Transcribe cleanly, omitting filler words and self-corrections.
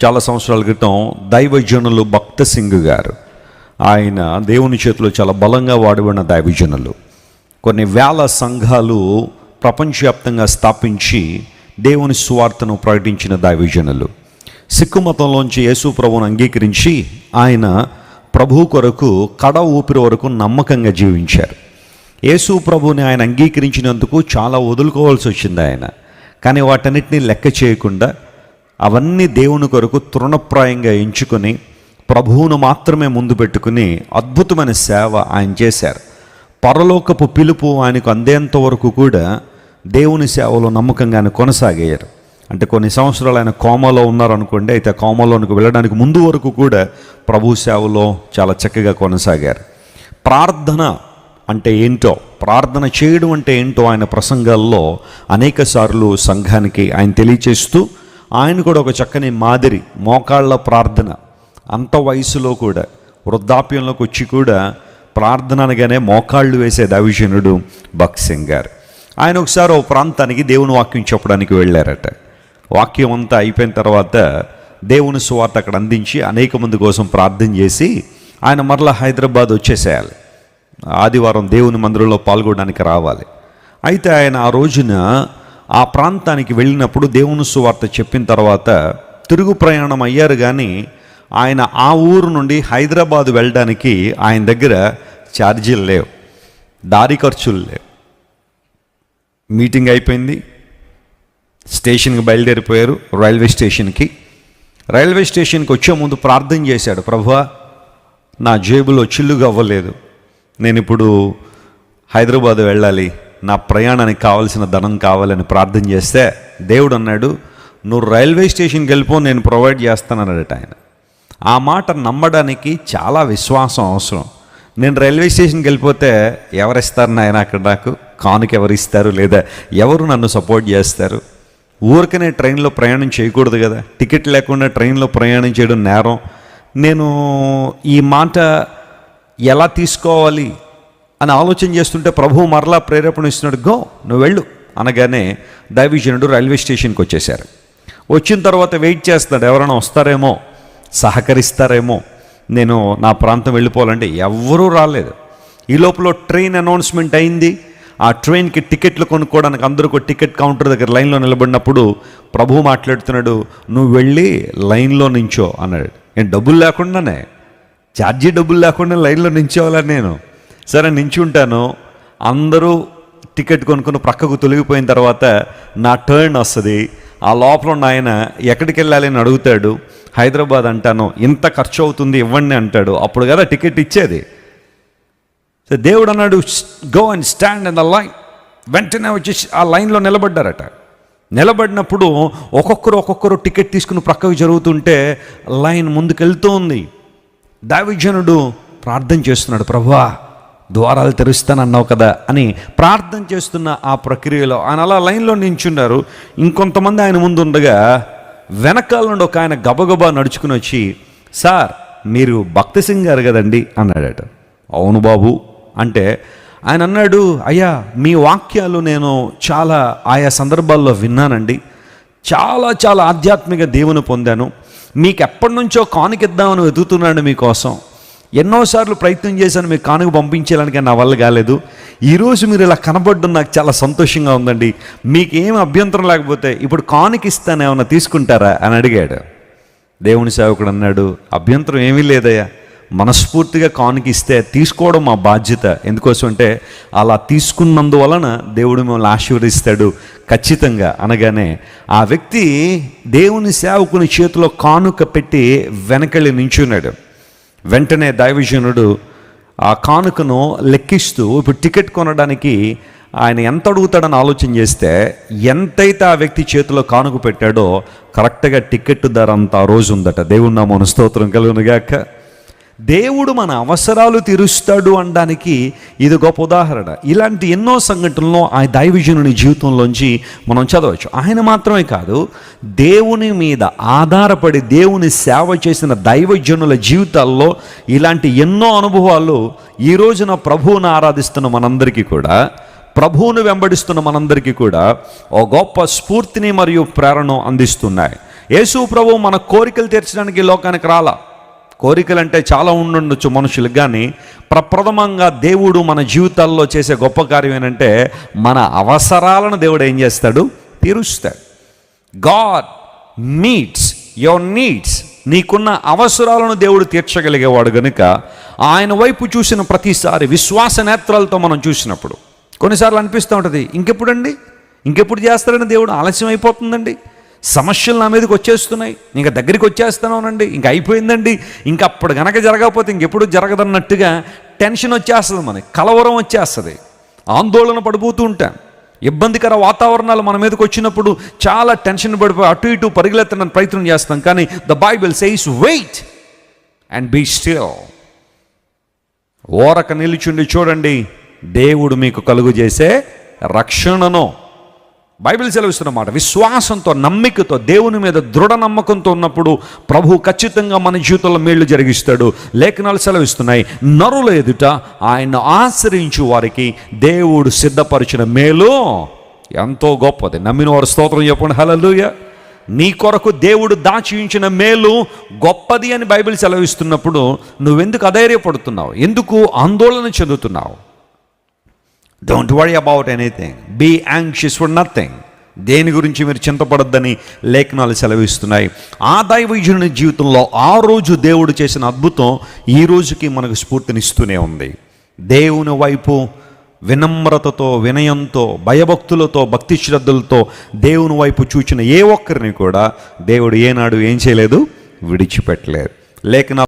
చాలా సంవత్సరాల క్రితం దైవజనులు భక్త సింగ్ గారు, ఆయన దేవుని చేతిలో చాలా బలంగా వాడబడిన దైవజనులు. కొన్ని వేల సంఘాలు ప్రపంచవ్యాప్తంగా స్థాపించి దేవుని సువార్తను ప్రకటించిన దైవజనులు. సిక్కు మతంలోంచి యేసు ప్రభువును అంగీకరించి ఆయన ప్రభు కొరకు కడ ఊపిరి వరకు నమ్మకంగా జీవించారు. యేసు ప్రభువుని ఆయన అంగీకరించినందుకు చాలా వదులుకోవాల్సి వచ్చింది ఆయన. కానీ వాటన్నిటినీ లెక్క చేయకుండా అవన్నీ దేవుని కొరకు తృణప్రాయంగా ఎంచుకొని ప్రభువును మాత్రమే ముందు పెట్టుకుని అద్భుతమైన సేవ ఆయన చేశారు. పరలోకపు పిలుపు ఆయనకు అందేంత వరకు కూడా దేవుని సేవలో నమ్మకంగా ఆయన కొనసాగారు. అంటే కొన్ని సంవత్సరాలు ఆయన కోమాలో ఉన్నారనుకోండి, అయితే కోమాలోనికి వెళ్ళడానికి ముందు వరకు కూడా ప్రభు సేవలో చాలా చక్కగా కొనసాగారు. ప్రార్థన అంటే ఏంటో, ప్రార్థన చేయడం అంటే ఏంటో ఆయన ప్రసంగాల్లో అనేక సార్లు సంఘానికి ఆయన తెలియచేస్తూ, ఆయన కూడా ఒక చక్కని మాదిరి మోకాళ్ళ ప్రార్థన, అంత వయసులో కూడా వృద్ధాప్యంలోకి వచ్చి కూడా ప్రార్థన అనగానే మోకాళ్ళు వేసే దైవజనుడు భక్త్ సింగ్ గారు. ఆయన ఒకసారి ఓ ప్రాంతానికి దేవుని వాక్యం చెప్పడానికి వెళ్ళారట. వాక్యం అంతా అయిపోయిన తర్వాత దేవుని సువార్త అక్కడ అందించి అనేక మంది కోసం ప్రార్థన చేసి ఆయన మరలా హైదరాబాద్ వచ్చేసేయాలి. ఆదివారం దేవుని మందిరంలో పాల్గొనడానికి రావాలి. అయితే ఆయన ఆ రోజున ఆ ప్రాంతానికి వెళ్ళినప్పుడు దేవుని సువార్త చెప్పిన తర్వాత తిరుగు ప్రయాణం అయ్యారు. కానీ ఆయన ఆ ఊరు నుండి హైదరాబాద్ వెళ్ళడానికి ఆయన దగ్గర ఛార్జీలు లేవు, దారి ఖర్చులు లేవు. మీటింగ్ అయిపోయింది, స్టేషన్కి బయలుదేరిపోయారు. రైల్వే స్టేషన్కి వచ్చే ముందు ప్రార్థన చేశాడు, ప్రభువా నా జేబులో చిల్లుగా అవ్వలేదు, నేను ఇప్పుడు హైదరాబాద్ వెళ్ళాలి, నా ప్రయాణానికి కావాల్సిన ధనం కావాలని ప్రార్థన చేస్తే దేవుడు అన్నాడు, నువ్వు రైల్వే స్టేషన్కి వెళ్ళిపో, నేను ప్రొవైడ్ చేస్తానన్నాడట ఆయన. ఆ మాట నమ్మడానికి చాలా విశ్వాసం అవసరం. నేను రైల్వే స్టేషన్కి వెళ్ళిపోతే ఎవరిస్తారు నాయన, అక్కడ నాకు కానుక ఎవరిస్తారు, లేదా ఎవరు నన్ను సపోర్ట్ చేస్తారు? ఊరికనే ట్రైన్లో ప్రయాణం చేయకూడదు కదా, టికెట్ లేకుండా ట్రైన్లో ప్రయాణం చేయడం నేరం. నేను ఈ మాట ఎలా తీసుకోవాలి అని ఆలోచన చేస్తుంటే ప్రభువు మరలా ప్రేరేపణ ఇస్తున్నాడు, గో నువ్వు వెళ్ళు అనగానే దైవజనుడు రైల్వే స్టేషన్కి వచ్చేసారు. వచ్చిన తర్వాత వెయిట్ చేస్తున్నాడు, ఎవరైనా వస్తారేమో, సహకరిస్తారేమో, నేను నా ప్రాంతం వెళ్ళిపోవాలంటే ఎవ్వరూ రాలేదు. ఈ లోపల ట్రైన్ అనౌన్స్మెంట్ అయింది. ఆ ట్రైన్కి టికెట్లు కొనుక్కోవడానికి అందరూ టికెట్ కౌంటర్ దగ్గర లైన్లో నిలబడినప్పుడు ప్రభువు మాట్లాడుతున్నాడు, నువ్వు వెళ్ళి లైన్లో నించో అన్నాడు. నేను డబ్బులు లేకుండానే, ఛార్జీ డబ్బులు లేకుండా లైన్లో నించోవాలని నేను సరే నించుంటాను. అందరూ టికెట్ కొనుక్కుని ప్రక్కకు తొలగిపోయిన తర్వాత నా టర్న్ వస్తుంది. ఆ లోపల ఉన్న ఆయన ఎక్కడికి వెళ్ళాలి అని అడుగుతాడు. హైదరాబాద్ అంటాను, ఇంత ఖర్చు అవుతుంది ఇవ్వండి అంటాడు. అప్పుడు కదా టికెట్ ఇచ్చేది. సో దేవుడు అన్నాడు, go and stand in the line. వెంటనే వచ్చేసి ఆ లైన్లో నిలబడ్డారట. నిలబడినప్పుడు ఒక్కొక్కరు టికెట్ తీసుకుని ప్రక్కకు జరుగుతుంటే లైన్ ముందుకెళ్తూ ఉంది. దైవజనుడు ప్రార్థన చేస్తున్నాడు, ప్రభువా ద్వారాలు తెరుస్తానన్నావు కదా అని ప్రార్థన చేస్తున్న ఆ ప్రక్రియలో ఆయన అలా లైన్లో నించున్నారు. ఇంకొంతమంది ఆయన ముందు ఉండగా వెనకాల నుండి ఒక ఆయన గబగబా నడుచుకుని వచ్చి, సార్ మీరు భక్త సింగ్ గారు కదండి అన్నాడట. అవును బాబు అంటే ఆయన అన్నాడు, అయ్యా మీ వాక్యాలు నేను చాలా ఆయా సందర్భాల్లో విన్నానండి, చాలా ఆధ్యాత్మిక దేవుని పొందాను, మీకు ఎప్పటి నుంచో కానుకిద్దామని వెతుకుతున్నాను, మీకోసం ఎన్నోసార్లు ప్రయత్నం చేశాను, మీకు కానుక పంపించేయాలని, నా వల్ల కాలేదు. ఈరోజు మీరు ఇలా కనబడడం నాకు చాలా సంతోషంగా ఉందండి, మీకు ఏం అభ్యంతరం లేకపోతే ఇప్పుడు కానుక ఇస్తాను, ఏమన్నా తీసుకుంటారా అని అడిగాడు. దేవుని సేవకుడు అన్నాడు, అభ్యంతరం ఏమీ లేదయ్యా, మనస్ఫూర్తిగా కానుక ఇస్తే తీసుకోవడం మా బాధ్యత. ఎందుకోసం అంటే అలా తీసుకున్నందువలన దేవుడు మిమ్మల్ని ఆశీర్వదిస్తాడు ఖచ్చితంగా అనగానే ఆ వ్యక్తి దేవుని సేవకుని చేతిలో కానుక పెట్టి వెనకళ్ళి నించున్నాడు. వెంటనే దైవజనుడు ఆ కానుకను లెక్కిస్తూ ఇప్పుడు టికెట్ కొనడానికి ఆయన ఎంత అడుగుతాడని ఆలోచన చేస్తే ఎంతైతే ఆ వ్యక్తి చేతిలో కానుక పెట్టాడో కరెక్ట్గా టికెట్ ధర అంత ఆ రోజు ఉందట. దేవుని నామమున స్తోత్రం కలుగునుగాక. దేవుడు మన అవసరాలు తీరుస్తాడు అనడానికి ఇది గొప్ప ఉదాహరణ. ఇలాంటి ఎన్నో సంఘటనలు ఆ దైవజనుని జీవితంలోంచి మనం చదవచ్చు. ఆయన మాత్రమే కాదు, దేవుని మీద ఆధారపడి దేవుని సేవ చేసిన దైవజనుల జీవితాల్లో ఇలాంటి ఎన్నో అనుభవాలు ఈ రోజున ప్రభువును ఆరాధిస్తున్న మనందరికీ కూడా, ప్రభువును వెంబడిస్తున్న మనందరికీ కూడా ఓ గొప్ప స్ఫూర్తిని మరియు ప్రేరణ అందిస్తున్నాయి. యేసు ప్రభు మన కోరికలు తీర్చడానికి ఈ లోకానికి రాలా. కోరికలు అంటే చాలా ఉండుండొచ్చు మనుషులకు, కానీ ప్రప్రథమంగా దేవుడు మన జీవితాల్లో చేసే గొప్ప కార్యం ఏంటంటే మన అవసరాలను దేవుడు ఏం చేస్తాడు? తీరుస్తాడు. God meets your needs. నీకున్న అవసరాలను దేవుడు తీర్చగలిగేవాడు గనుక ఆయన వైపు చూసిన ప్రతిసారి విశ్వాస నేత్రాలతో మనం చూసినప్పుడు కొన్నిసార్లు అనిపిస్తూ ఉంటుంది, ఇంకెప్పుడు చేస్తాడని దేవుడు, ఆలస్యం అయిపోతుందండి, సమస్యలు నా మీదకి వచ్చేస్తున్నాయి, ఇంకా దగ్గరికి వచ్చేస్తానండి, ఇంకా అయిపోయిందండి, ఇంకా అప్పుడు గనక జరగకపోతే ఇంకెప్పుడు జరగదన్నట్టుగా టెన్షన్ వచ్చేస్తుంది, మనకి కలవరం వచ్చేస్తుంది, ఆందోళన పడిపోతూ ఉంటాం. ఇబ్బందికర వాతావరణాలు మన మీదకి వచ్చినప్పుడు చాలా టెన్షన్ పడిపోయి అటు ఇటు పరిగెత్తడానికి ప్రయత్నం చేస్తాం. కానీ the Bible says wait and be still. ఓరక నిలుచుండి చూడండి, దేవుడు మీకు కలుగు చేసే రక్షణను బైబిల్ సెలవిస్తున్నమాట. విశ్వాసంతో, నమ్మికతో, దేవుని మీద దృఢ నమ్మకంతో ఉన్నప్పుడు ప్రభు ఖచ్చితంగా మన జీవితంలో మేళ్లు జరిగిస్తాడు. లేఖనాలు సెలవిస్తున్నాయి, నరుల ఎదుట ఆయన ఆశ్రయించు వారికి దేవుడు సిద్ధపరిచిన మేలు ఎంతో గొప్పది. నమ్మిన వారు స్తోత్రం చెప్పండి, హల్లెలూయా. నీ కొరకు దేవుడు దాచి ఉంచిన మేలు గొప్పది అని బైబిల్ సెలవిస్తున్నప్పుడు నువ్వెందుకు అధైర్యపడుతున్నావు? ఎందుకు ఆందోళన చెందుతున్నావు? Don't worry about anything, be anxious for nothing. దేని గురించి మీరు చింతపడద్దని లేఖనాలు సెలవిస్తున్నాయి. ఆ దైవజనుని జీవితంలో ఆ రోజు దేవుడు చేసిన అద్భుతం ఈ రోజుకి మనకు స్ఫూర్తినిస్తూనే ఉంది. దేవుని వైపు వినమ్రతతో, వినయంతో, భయభక్తులతో, భక్తి శ్రద్ధలతో దేవుని వైపు చూచిన ఏ ఒక్కరిని కూడా దేవుడు ఏనాడు ఏం చేయలేదు? విడిచిపెట్టలేదు. లేఖనాలు